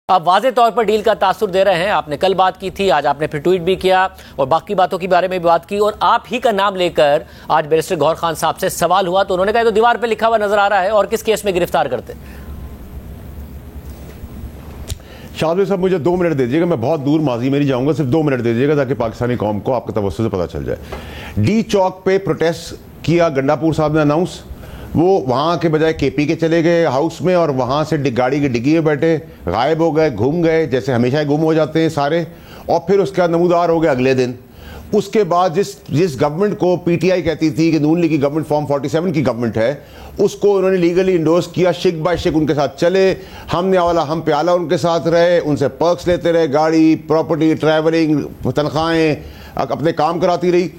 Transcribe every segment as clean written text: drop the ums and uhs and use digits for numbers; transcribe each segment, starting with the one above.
आप वाज़े तौर पर डील का तासुर दे रहे हैं। आपने कल बात की थी, आज आपने फिर ट्वीट भी किया और बाकी बातों के बारे में भी बात की, और आप ही का नाम लेकर आज बैरिस्टर गौहर खान साहब से सवाल हुआ तो उन्होंने कहा तो दीवार पे लिखा हुआ नजर आ रहा है, और किस केस में गिरफ्तार करते। शाहद साहब मुझे 2 मिनट दे दीजिएगा, मैं बहुत दूर माजी में नहीं जाऊंगा, सिर्फ 2 मिनट दे दीजिएगा ताकि पाकिस्तानी कौम को आपके तवज्जो से पता चल जाए। डी चौक पे प्रोटेस्ट किया गंडापुर साहब ने अनाउंस, वो वहाँ के बजाय केपी के चले गए हाउस में और वहाँ से गाड़ी की डिग्गी में बैठे गायब हो गए, घूम गए, जैसे हमेशा गुम हो जाते हैं सारे। और फिर उसके बाद नमूदार हो गए अगले दिन। उसके बाद जिस गवर्नमेंट को पीटीआई कहती थी कि नून लीग की गवर्नमेंट फॉर्म 47 की गवर्नमेंट है, उसको उन्होंने लीगली इंडोर्स किया, शिक बाय शिक उनके साथ चले, हमने वाला हम प्याला उनके साथ रहे, उनसे पर्क्स लेते रहे, गाड़ी, प्रॉपर्टी, ट्रैवलिंग, तनख्वाहें, अपने काम कराती रही।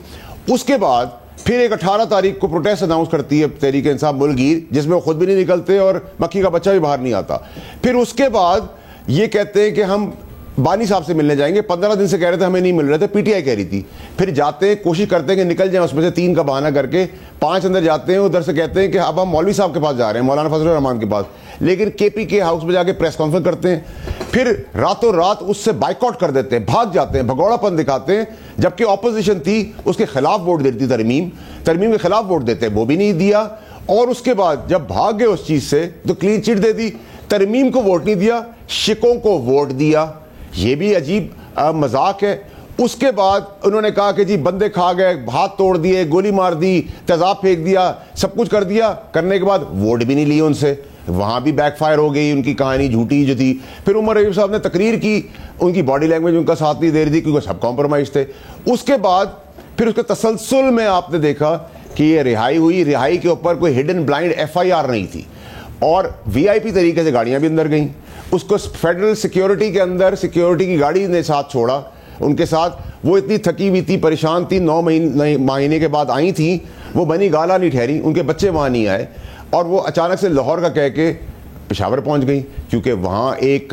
उसके बाद फिर एक 18 तारीख को प्रोटेस्ट अनाउंस करती है तहरीक इंसाफ मुल्कगीर, जिसमें वो खुद भी नहीं निकलते और मक्खी का बच्चा भी बाहर नहीं आता। फिर उसके बाद ये कहते हैं कि हम बानी साहब से मिलने जाएंगे, 15 दिन से कह रहे थे, हमें नहीं मिल रहे थे, पीटीआई कह रही थी। फिर जाते हैं, कोशिश करते हैं कि निकल जाएं, उसमें से 3 का बहाना करके 5 अंदर जाते हैं। उधर से कहते हैं कि अब हम मौलवी साहब के पास जा रहे हैं, मौलाना फजल रहमान के पास, लेकिन केपी के हाउस में जाके प्रेस कॉन्फ्रेंस करते हैं। फिर रातों रात उससे बाइकआउट कर देते हैं, भाग जाते हैं, भगौड़ापन दिखाते हैं, जबकि ऑपोजिशन थी उसके खिलाफ वोट देती, तरमीम के खिलाफ वोट देते, वो भी नहीं दिया। और उसके बाद जब भाग गए उस चीज से तो क्लीन चिट दे दी, तरमीम को वोट नहीं दिया, शिकों को वोट दिया। ये भी अजीब मजाक है। उसके बाद उन्होंने कहा कि जी बंदे खा गए, हाथ तोड़ दिए, गोली मार दी, तेजाब फेंक दिया, सब कुछ कर दिया। करने के बाद वोट भी नहीं लिए उनसे, वहां भी बैकफायर हो गई उनकी कहानी झूठी जो थी। फिर उमर रईफ साहब ने तकरीर की, उनकी बॉडी लैंग्वेज उनका साथ नहीं दे रही थी क्योंकि सब कॉम्प्रोमाइज थे। उसके बाद फिर उसके तसलसल में आपने देखा कि ये रिहाई हुई, रिहाई के ऊपर कोई हिडन ब्लाइंड FIR नहीं थी और VIP तरीके से गाड़ियां भी अंदर गईं। उसको फेडरल सिक्योरिटी के अंदर सिक्योरिटी की गाड़ी ने साथ छोड़ा उनके साथ। वो इतनी थकी हुई थी, परेशान थी, 9 महीने के बाद आई थी, वो बनी गाला नहीं ठहरी, उनके बच्चे वहाँ नहीं आए और वो अचानक से लाहौर का कह के पेशावर पहुँच गई क्योंकि वहाँ एक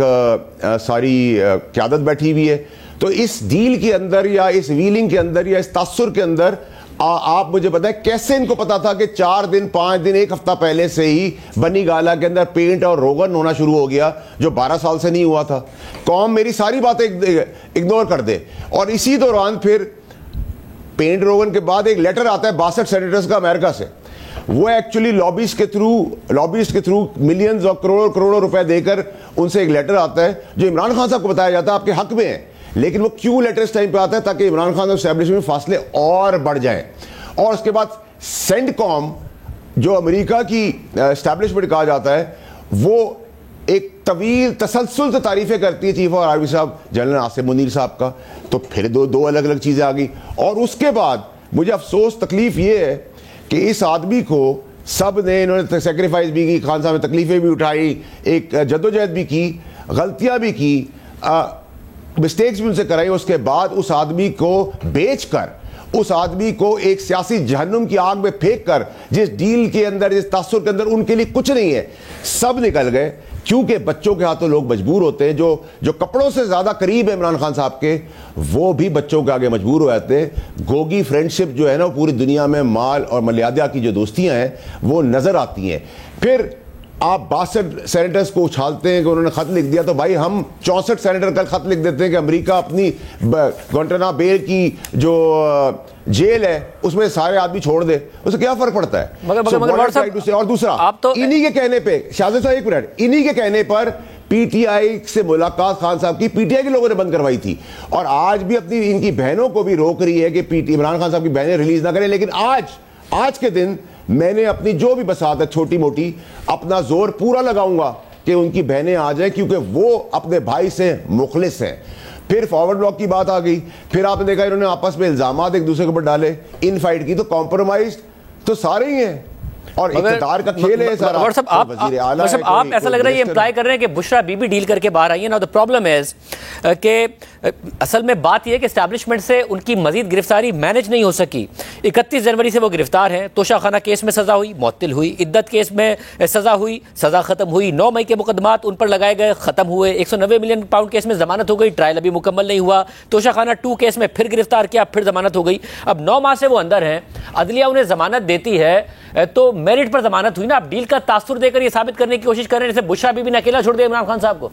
सारी क़यादत बैठी हुई है। तो इस डील के अंदर या इस व्हीलिंग के अंदर या इस तासुर के अंदर आप मुझे बताएं कैसे इनको पता था कि 4 दिन, 5 दिन, 1 हफ्ता पहले से ही बनी गाला के अंदर पेंट और रोगन होना शुरू हो गया जो 12 साल से नहीं हुआ था। कौम मेरी सारी बातें इग्नोर कर दे। और इसी दौरान फिर पेंट रोगन के बाद एक लेटर आता है 62 सेनेटर्स का अमेरिका से। वो एक्चुअली लॉबीज के थ्रू मिलियंस और करोड़ों रुपए देकर उनसे एक लेटर आता है जो इमरान खान साहब को बताया जाता है आपके हक में है। लेकिन वो क्यों लेटर इस टाइम पे आता है? ताकि इमरान खान और एस्टैब्लिशमेंट में फासले और बढ़ जाएं। और उसके बाद सेंटकॉम जो अमेरिका की एस्टैब्लिशमेंट कहा जाता है, वो एक तवील तसलसल से तारीफें करती है चीफ ऑफ आर्मी साहब जनरल आसिम मुनीर साहब का। तो फिर दो अलग अलग चीजें आ गई। और उसके बाद मुझे अफसोस तकलीफ ये है कि इस आदमी को सब ने, इन्होंने सेक्रीफाइस भी की, खान साहब ने तकलीफें भी उठाई, एक जद्दोजहद भी की, गलतियां भी की, मिस्टेक्स भी उनसे कराई। उसके बाद उस आदमी को बेचकर, उस आदमी को एक सियासी जहन्नुम की आग में फेंक कर, जिस डील के अंदर, जिस तासुर के अंदर उनके लिए कुछ नहीं है, सब निकल गए। क्योंकि बच्चों के हाथों लोग मजबूर होते हैं, जो कपड़ों से ज्यादा करीब है इमरान खान साहब के, वो भी बच्चों के आगे मजबूर हो जाते हैं। गोगी फ्रेंडशिप जो है ना, पूरी दुनिया में माल और मर्यादा की जो दोस्तियां हैं वो नजर आती हैं। फिर आप 62 सेनेटर्स को उछालते हैं कि उन्होंने खत लिख दिया, तो भाई हम 64 सेनेटर कल खत लिख देते हैं कि अमेरिका अपनी ग्वांटानामो बे की जो जेल है उसमें सारे आदमी छोड़ दे, उससे क्या फर्क पड़ता है? मगर और दूसरा, आप तो इन्हीं के कहने पे, शाहज़ाद साहब एक मिनट, इन्हीं के कहने पर पीटीआई से मुलाकात खान साहब की पीटीआई के लोगों ने बंद करवाई थी और आज भी अपनी इनकी बहनों को भी रोक रही है कि इमरान खान साहब की बहनें रिलीज ना करें। लेकिन आज के दिन मैंने अपनी जो भी बसात है छोटी मोटी, अपना जोर पूरा लगाऊंगा कि उनकी बहनें आ जाएं, क्योंकि वो अपने भाई से मुखलिस हैं। फिर फॉरवर्ड ब्लॉक की बात आ गई, फिर आपने देखा इन्होंने आपस में इल्जामात एक दूसरे के ऊपर डाले, इन फाइट की, तो कॉम्प्रोमाइज तो सारे ही हैं और इक़्तिदार का खेल है सारा। आप ऐसा लग रहा है ये इम्प्लाई कर रहे हैं कि बुशरा बीबी डील करके बाहर आई है ना। द प्रॉब्लम इज कि असल में बात यह है कि एस्टैब्लिशमेंट से उनकी मजीद गिरफ्तारी मैनेज नहीं हो सकी। 31 जनवरी से वो गिरफ्तार हैं, तोशाखाना केस में सजा हुई, मुअत्तिल हुई, इद्दत केस में सजा हुई, सजा खत्म हुई, 9 मई के मुकदमात उन पर लगाए गए, खत्म हुए, 190 मिलियन पाउंड केस में जमानत हो गई, ट्रायल अभी मुकम्मल नहीं हुआ, तोशाखाना 2 केस में फिर गिरफ्तार किया, फिर जमानत हो गई। अब 9 माह से वो अंदर हैं, अदलिया उन्हें जमानत देती है तो मेरिट पर जमानत हुई ना। आप डील का तासुर देकर ये साबित करने की कोशिश कर रहे हैं जैसे बुशरा बीबी ने अकेला छोड़ दिया इमरान खान साहब को।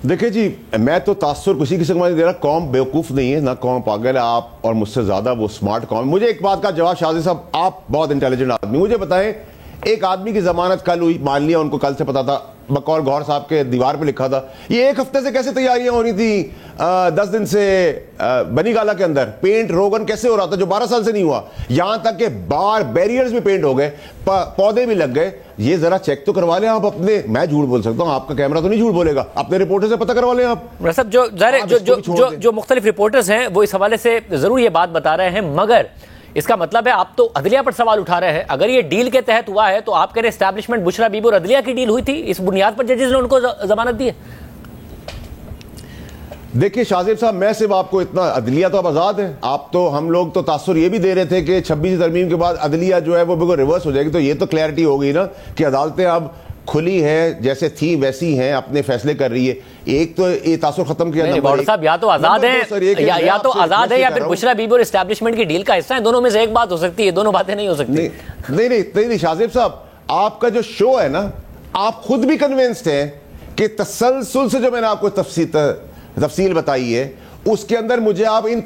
देखिए जी, मैं तो तासुर किसी किस्म का नहीं दे रहा। कौम बेवकूफ़ नहीं है, ना कौम पागल है। आप और मुझसे ज़्यादा वो स्मार्ट कौम। मुझे एक बात का जवाब शादी साहब, आप बहुत इंटेलिजेंट आदमी, मुझे बताएं, एक आदमी की जमानत कल हुई, मान लिया उनको कल से पता था, बकौल गौहर साहब के दीवार पे लिखा था, ये एक हफ्ते से कैसे तैयारियां होनी थी? 10 दिन से बनी गाला के अंदर पेंट रोगन कैसे हो रहा था जो 12 साल से नहीं हुआ? यहां तक कि बार बैरियर्स भी पेंट हो गए, पौधे भी लग गए। ये जरा चेक तो करवा लें आप अपने। मैं झूठ बोल सकता हूं, आपका कैमरा तो नहीं झूठ बोलेगा। अपने रिपोर्टर से पता करवा लें आप। सब जो मुख्तलिफ रिपोर्टर्स हैं वो इस हवाले से जरूर ये बात बता रहे हैं, मगर इसका मतलब है आप तो अदलिया पर सवाल उठा रहे हैं। अगर ये डील के तहत हुआ है तो आप कह रहे एस्टैब्लिशमेंट बुशरा बीबी और अदलिया की डील हुई थी, इस बुनियाद पर जजेस ने उनको जमानत दी है। देखिए शाहजेब साहब, मैं सिर्फ आपको इतना, अदलिया तो अब आज़ाद है। आप तो, हम लोग तो तासुर ये भी दे रहे थे कि 26 तरमीम के बाद अदलिया जो है वो बिल्कुल रिवर्स हो जाएगी। तो ये तो क्लैरिटी हो गई ना कि अदालतें अब खुली है, जैसे थी वैसी हैं, अपने फैसले कर रही है। एक तो ये तासुर खत्म किया साहब, या तो आजाद है या तो आजाद है या फिर बुशरा बीबी और एस्टैब्लिशमेंट की डील का हिस्सा है। दोनों में से एक बात हो सकती है, दोनों बातें नहीं हो सकती। नहीं शाहजेब साहब, आपका जो शो है ना, आप खुद भी कन्विंस्ड हैं कि तसलसल से जो मैंने आपको तफसील बताई है उसके अंदर मुझे आप इन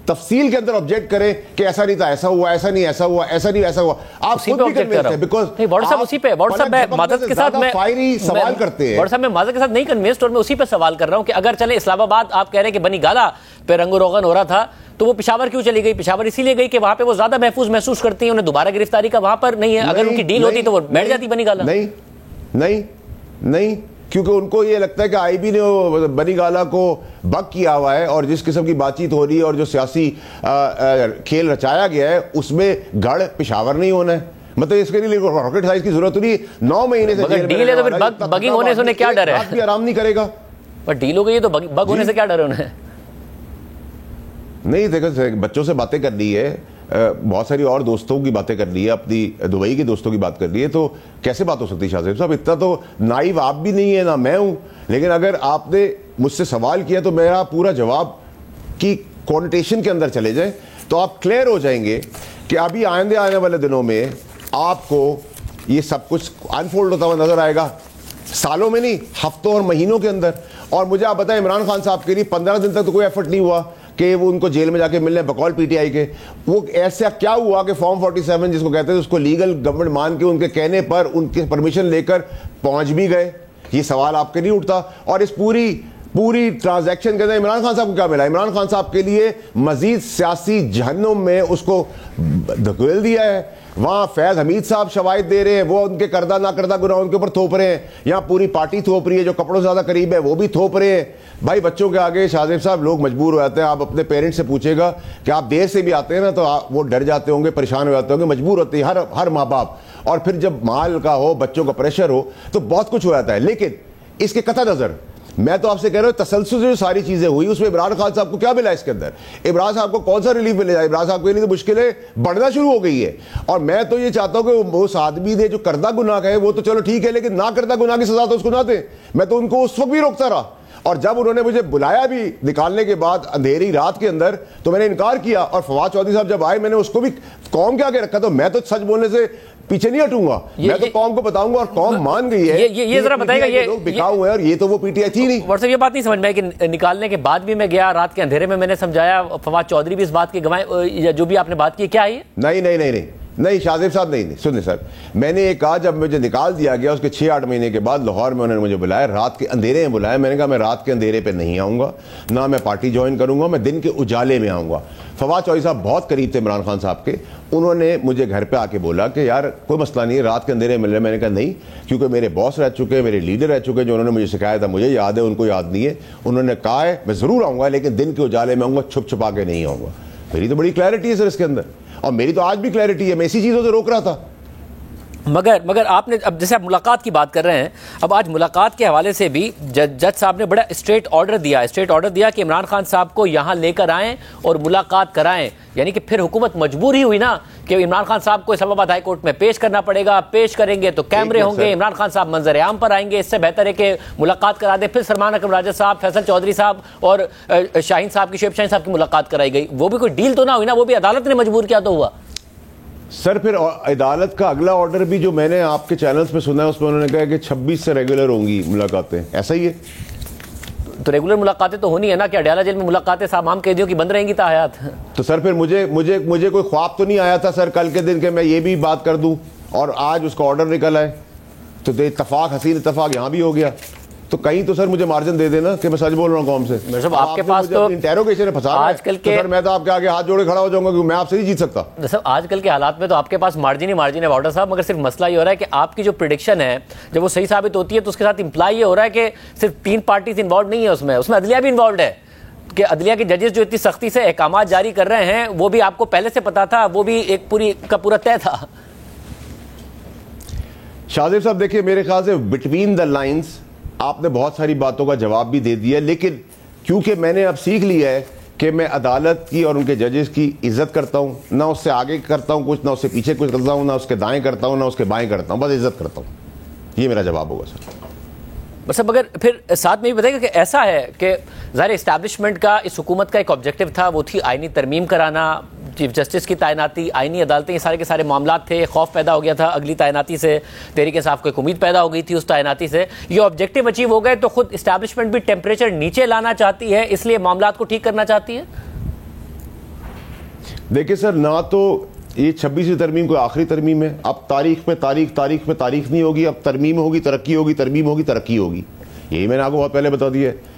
तफसील के अंदर ऑब्जेक्ट करें कि ऐसा नहीं था, ऐसा हुआ, ऐसा नहीं ऐसा हुआ, ऐसा नहीं ऐसा हुआ। आप खुद भी कन्विंस्ड हैं, बिकॉज़ नहीं बॉर्डर साहब उसी पे, बॉर्डर साहब मैं मदद के साथ मैं फायरी सवाल करते हैं। बॉर्डर साहब मैं मदद के साथ नहीं कन्विंस्ड, और मैं उसी पे सवाल कर रहा हूं कि अगर चले इस्लामाबाद, आप कह रहे हैं कि बनी गाला पे रंगो रोगन हो रहा था, तो वो पेशावर क्यों चली गई? पेशावर इसीलिए गई कि वहां पे वो ज्यादा महफूज महसूस करती है, उन्हें दोबारा गिरफ्तारी का वहां पर नहीं है। अगर उनकी डील होती तो वो बैठ जाती बनी गाला। नहीं, क्योंकि उनको ये लगता है कि आईबी ने बनी गाला को बक किया हुआ है, और जिस किस्म की बातचीत हो रही है और जो सियासी खेल रचाया गया है उसमें गढ़ पेशावर नहीं होना है। मतलब इसके लिए रॉकेट साइंस की जरूरत नहीं। 9 महीने से डील है तो फिर बगिंग होने से उन्हें क्या डर है? भी आराम नहीं करेगा। पर डील हो गई तो बग होने से क्या डर है उन्हें? नहीं देखो, बच्चों से बातें करनी है, बहुत सारी और दोस्तों की बातें कर ली है, अपनी दुबई के दोस्तों की बात कर ली है, तो कैसे बात हो सकती है शाहजेब साहब? इतना तो नाइव आप भी नहीं है, ना मैं हूं। लेकिन अगर आपने मुझसे सवाल किया तो मेरा पूरा जवाब की कॉन्टेशन के अंदर चले जाए तो आप क्लियर हो जाएंगे कि अभी आने वाले दिनों में आपको ये सब कुछ अनफोल्ड होता हुआ नजर आएगा। सालों में नहीं, हफ्तों और महीनों के अंदर। और मुझे आप बताएं, इमरान खान साहब के लिए 15 दिन तक तो कोई एफर्ट नहीं हुआ कि वो उनको जेल में जाके मिलने, बकौल पीटीआई के। वो ऐसा क्या हुआ कि फॉर्म 47 जिसको कहते हैं उसको लीगल गवर्नमेंट मान के उनके कहने पर उनके परमिशन लेकर पहुंच भी गए? ये सवाल आपके नहीं उठता। और इस पूरी ट्रांजैक्शन के अंदर इमरान खान साहब को क्या मिला? इमरान खान साहब के लिए मजीद सियासी जहन्नुम में उसको धकेल दिया है। वहां फैज हमीद साहब शवाहिद दे रहे हैं, वो उनके करदा ना करदा गुनाह उनके ऊपर थोप रहे हैं। यहाँ पूरी पार्टी थोप रही है, जो कपड़ों से ज्यादा करीब है वो भी थोप रहे हैं। भाई बच्चों के आगे शाहजेब साहब लोग मजबूर हो जाते हैं। आप अपने पेरेंट्स से पूछेगा कि आप देर से भी आते हैं ना तो वो डर जाते होंगे, परेशान हो जाते होंगे, मजबूर होते हैं हर माँ बाप। और फिर जब माल का हो, बच्चों का प्रेशर हो, तो बहुत कुछ हो जाता है। लेकिन इसके कतई नजर मैं तो आपसे कह रहा हूं, तसलसल से जो सारी चीजें हुई उसमें इमरान खान साहब को क्या मिला? इसके अंदर इमरान साहब को कौन सा रिलीफ मिलेगा? इमरान साहब के लिए तो मुश्किलें बढ़ना शुरू हो गई है। और मैं तो ये चाहता हूं कि उस आदमी ने जो करदा गुनाह है वो तो चलो ठीक है, लेकिन ना करदा गुनाह की सजा तो उसको ना दे। मैं तो उनको उस वक्त भी रोकता रहा, और जब उन्होंने मुझे बुलाया भी निकालने के बाद अंधेरी रात के अंदर तो मैंने इनकार किया। और फवाद चौधरी साहब जब आए मैंने उसको भी कौम के आगे रखा। तो मैं तो सच बोलने से पीछे नहीं हटूंगा, मैं तो कौम को बताऊंगा, और कौम मान गई है। ये जरा बताएगा, ये लोग बिकाऊ है, और ये तो वो पीटीआई थी नहीं। व्हाट्सएप ये बात नहीं समझ में आई कि निकालने के बाद भी मैं गया, रात के अंधेरे में मैंने समझाया, फवाद चौधरी भी इस बात की गवाही, जो भी आपने बात की, क्या है? नहीं शाहजेब साहब, नहीं सुनिए सर, मैंने ये कहा जब मुझे निकाल दिया गया उसके 6-8 महीने के बाद लाहौर में उन्होंने मुझे बुलाया, रात के अंधेरे में बुलाया। मैंने कहा मैं रात के अंधेरे पे नहीं आऊँगा, ना मैं पार्टी ज्वाइन करूँगा, मैं दिन के उजाले में आऊँगा। फवाद चौधरी साहब बहुत करीब थे इमरान खान साहब के, उन्होंने मुझे घर पे आके बोला कि यार कोई मसला नहीं है, रात के अंधेरे मिल रहे। मैंने कहा नहीं, क्योंकि मेरे बॉस रह चुके हैं, मेरे लीडर रह चुके हैं, जो उन्होंने मुझे सिखाया था मुझे याद है, उनको याद नहीं है। उन्होंने कहा है मैं ज़रूर आऊँगा, लेकिन दिन के उजाले में आऊँगा, छुप छुपा के नहीं आऊँगा। मेरी तो बड़ी क्लैरिटी है सर इसके अंदर, और मेरी तो आज भी क्लैरिटी है, मैं इसी चीज़ों से रोक रहा था। मगर आपने, अब जैसे आप मुलाकात की बात कर रहे हैं, अब आज मुलाकात के हवाले से भी जज साहब ने बड़ा स्ट्रेट ऑर्डर दिया कि इमरान खान साहब को यहाँ लेकर आएं और मुलाकात कराएं। यानी कि फिर हुकूमत मजबूर ही हुई ना कि इमरान खान साहब को इस्लामाबाद हाई कोर्ट में पेश करना पड़ेगा, पेश करेंगे तो कैमरे होंगे, इमरान खान साहब मंजर आम पर आएंगे। इससे बेहतर है कि मुलाकात करा दे। फिर सलमान अकरम राजा साहब, फैसल चौधरी साहब और शाहीन साहब की, शुएब शाहीन साहब की मुलाकात कराई गई। वो भी कोई डील तो ना हुई ना, वो भी अदालत ने मजबूर किया तो हुआ। सर फिर अदालत का अगला ऑर्डर भी जो मैंने आपके चैनल्स पे सुना है उसमें उन्होंने कहा कि 26 से रेगुलर होंगी मुलाकातें, ऐसा ही है? तो रेगुलर मुलाकातें तो होनी है ना कि अडयाला जेल में मुलाकातें तमाम कैदियों की बंद रहेंगी ताहयात। तो सर फिर मुझे कोई ख्वाब तो नहीं आया था सर कल के दिन के मैं ये भी बात कर दूं और आज उसका ऑर्डर निकल आए, तो इत्तफाक हसीन इत्तफाक यहाँ भी हो गया। तो कहीं तो सर मुझे मार्जिन दे देना कि मैं सच बोल रहा हूँ कौन से। सब आपके पास तो इंटेरोगेशन में फंसा आजकल के, सर मैं तो आपके आगे हाथ जोड़े खड़ा हो जाऊंगा क्योंकि मैं आपसे नहीं जीत सकता। सब आजकल के हालात में तो आपके पास मार्जिन ही मार्जिन है वार्डर साहब, मगर सिर्फ मसला ये हो रहा है कि आपकी जो प्रेडिक्शन है जब वो सही साबित होती है तो उसके साथ इंप्लाई ये हो रहा है कि सिर्फ 3 पार्टीज इन्वॉल्व नहीं है उसमें अदलिया भी इन्वॉल्व है कि अदलिया के जजेस जो इतनी सख्ती से अहकाम जारी कर रहे हैं वो भी आपको पहले से पता था, वो भी एक पूरा तय था। शाहजेब साहब देखिए मेरे ख्याल से बिटवीन द लाइंस आपने बहुत सारी बातों का जवाब भी दे दिया, लेकिन क्योंकि मैंने अब सीख लिया है कि मैं अदालत की और उनके जजेस की इज्जत करता हूँ, ना उससे आगे करता हूँ कुछ, ना उससे पीछे कुछ करता हूँ, ना उसके दाएं करता हूँ, ना उसके बाएं करता हूँ, बस इज्जत करता हूँ। ये मेरा जवाब होगा सर। बस अब अगर फिर साथ में भी बताइए कि ऐसा है कि ज़ाहिर इस्टेब्लिशमेंट का इस हुकूमत का एक ऑब्जेक्टिव था, वो थी आइनी तरमीम कराना, चीफ जस्टिस की तैनाती, आइनी अदालतें, ये सारे के सारे मामला थे। खौफ पैदा हो गया था अगली तैनाती से, तहरीक इंसाफ को एक उम्मीद पैदा हो गई थी उस तैनाती से। ये ऑब्जेक्टिव अचीव हो गए तो खुद इस्टेब्लिशमेंट भी टेम्परेचर नीचे लाना चाहती है, इसलिए मामला को ठीक करना चाहती है। देखिए सर, ना तो ये 26वीं तरमीम कोई आखिरी तरमीम है। अब तारीख पे तारीख नहीं होगी, अब तरमीम होगी तरक्की होगी, तरमीम होगी तरक्की होगी। यही मैंने आपको बहुत पहले बता दिया है।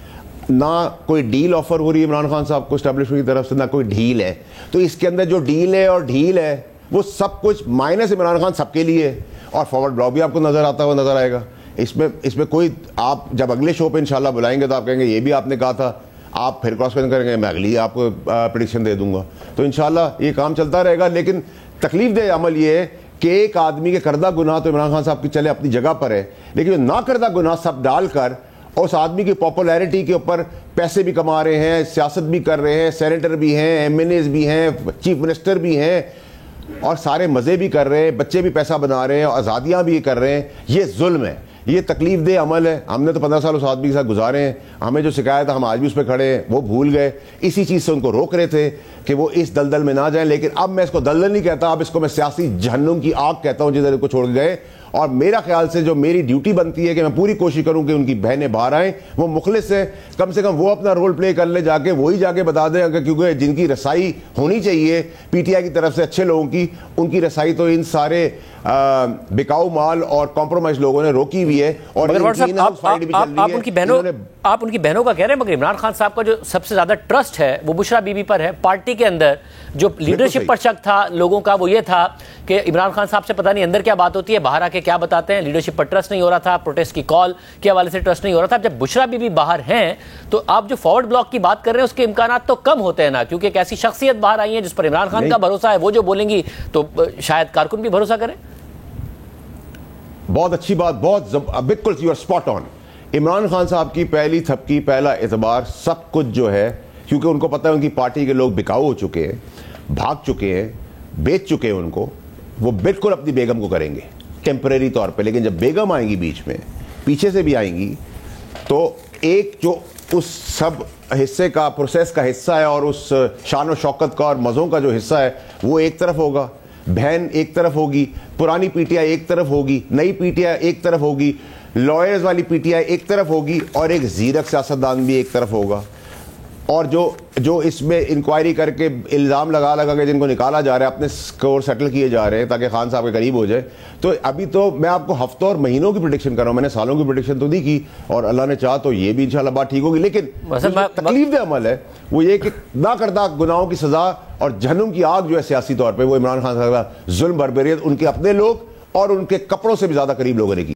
ना कोई डील ऑफर हो रही है इमरान खान साहब को एस्टेब्लिशमेंट की तरफ से, ना कोई डील है। तो इसके अंदर जो डील है और ढील है वो सब कुछ माइनस इमरान खान सबके लिए है। और फॉरवर्ड ब्लॉक भी आपको नजर आता हुआ नजर आएगा। इसमें कोई, आप जब अगले शो पे इंशाल्लाह बुलाएंगे तो आप कहेंगे ये भी आपने कहा था, आप फिर क्रॉस क्वेश्चन करेंगे, मैं अगली आपको प्रेडिक्शन दे दूंगा। तो इंशाल्लाह ये काम चलता रहेगा। लेकिन तकलीफ दे अमल ये है कि एक आदमी के करदा गुनाह तो इमरान खान साहब की चले अपनी जगह पर है, लेकिन जो ना करदा गुनाह सब डालकर उस आदमी की पॉपुलैरिटी के ऊपर पैसे भी कमा रहे हैं, सियासत भी कर रहे हैं, सेनेटर भी हैं, एमएनएस भी हैं, चीफ मिनिस्टर भी हैं और सारे मज़े भी कर रहे हैं, बच्चे भी पैसा बना रहे हैं, आज़ादियाँ भी कर रहे हैं। ये जुल्म है, ये तकलीफ दे अमल है। हमने तो 15 साल उस आदमी के साथ गुजारे हैं, हमें जो शिकायत है हम आज भी उस पर खड़े हैं, वो भूल गए। इसी चीज़ से उनको रोक रहे थे कि वो इस दलदल में ना जाएं। लेकिन अब मैं इसको दलदल नहीं कहता, अब इसको मैं सियासी जहन्नुम की आग कहता हूँ जिधर इनको छोड़ के गए। और मेरा ख्याल से जो मेरी ड्यूटी बनती है कि मैं पूरी कोशिश करूं कि उनकी बहनें बाहर आएं, वो मुखलिस है, कम से कम वो अपना रोल प्ले कर ले जाके, वही जाके बता दें। अगर क्योंकि जिनकी रसाई होनी चाहिए पीटीआई की तरफ से अच्छे लोगों की, उनकी रसाई तो इन सारे बिकाऊ माल और कॉम्प्रोमाइज लोगों ने रोकी हुई है। और आप उनकी बहनों का कह रहे हैं, मगर इमरान खान साहब का जो सबसे ज्यादा ट्रस्ट है वो बुशरा बीबी पर है। पार्टी के अंदर जो लीडरशिप पर शक था लोगों का वो ये था कि इमरान खान साहब से पता नहीं अंदर क्या बात होती है, बाहर आके क्या बताते हैं। लीडरशिप पर ट्रस्ट नहीं हो रहा था, प्रोटेस्ट की कॉल के हवाले से ट्रस्ट नहीं हो रहा था। जब बुशरा बीबी बाहर हैं तो आप जो फॉरवर्ड ब्लॉक की बात कर रहे हैं उसके इम्कान तो कम होते हैं ना, क्योंकि एक ऐसी शख्सियत बाहर आई है जिस पर इमरान खान का भरोसा है, वो जो बोलेंगी तो शायद कारकुन भी भरोसा करें। बहुत अच्छी बात, बिल्कुल you are spot on. Imran Khan साहब की पहली थपकी, पहला एतबार, सब कुछ जो है, क्योंकि उनको पता है उनकी पार्टी के लोग बिकाऊ हो चुके हैं, भाग चुके हैं, बेच चुके हैं उनको, वो बिल्कुल अपनी बेगम को करेंगे टेम्परेरी तौर पे। लेकिन जब बेगम आएंगी बीच में, पीछे से भी आएंगी, तो एक जो उस सब हिस्से का, प्रोसेस का हिस्सा है और उस शान और शौकत का और मज़ों का जो हिस्सा है वो एक तरफ होगा, बहन एक तरफ होगी, पुरानी पीटीआई एक तरफ होगी, नई पीटीआई एक तरफ होगी, लॉयर्स वाली पीटीआई एक तरफ होगी और एक जीरक सियासतदान भी एक तरफ होगा। और जो इसमें इंक्वायरी करके इल्ज़ाम लगा के जिनको निकाला जा रहा है, अपने स्कोर सेटल किए जा रहे हैं ताकि खान साहब के करीब हो जाए। तो अभी तो मैं आपको हफ्तों और महीनों की प्रेडिक्शन कर रहा हूं, मैंने सालों की प्रेडिक्शन तो नहीं की, और अल्लाह ने चाहा तो ये भी इंशाल्लाह बात ठीक होगी। लेकिन तकलीफ दे अमल है वो ये कि ना करदा गुनाहों की सजा और जहन्नुम की आग जो है सियासी तौर पर, वो इमरान खान साहब का जुल्म, बर्बरियत उनके अपने लोग और उनके कपड़ों से भी ज्यादा करीब लोगों ने की।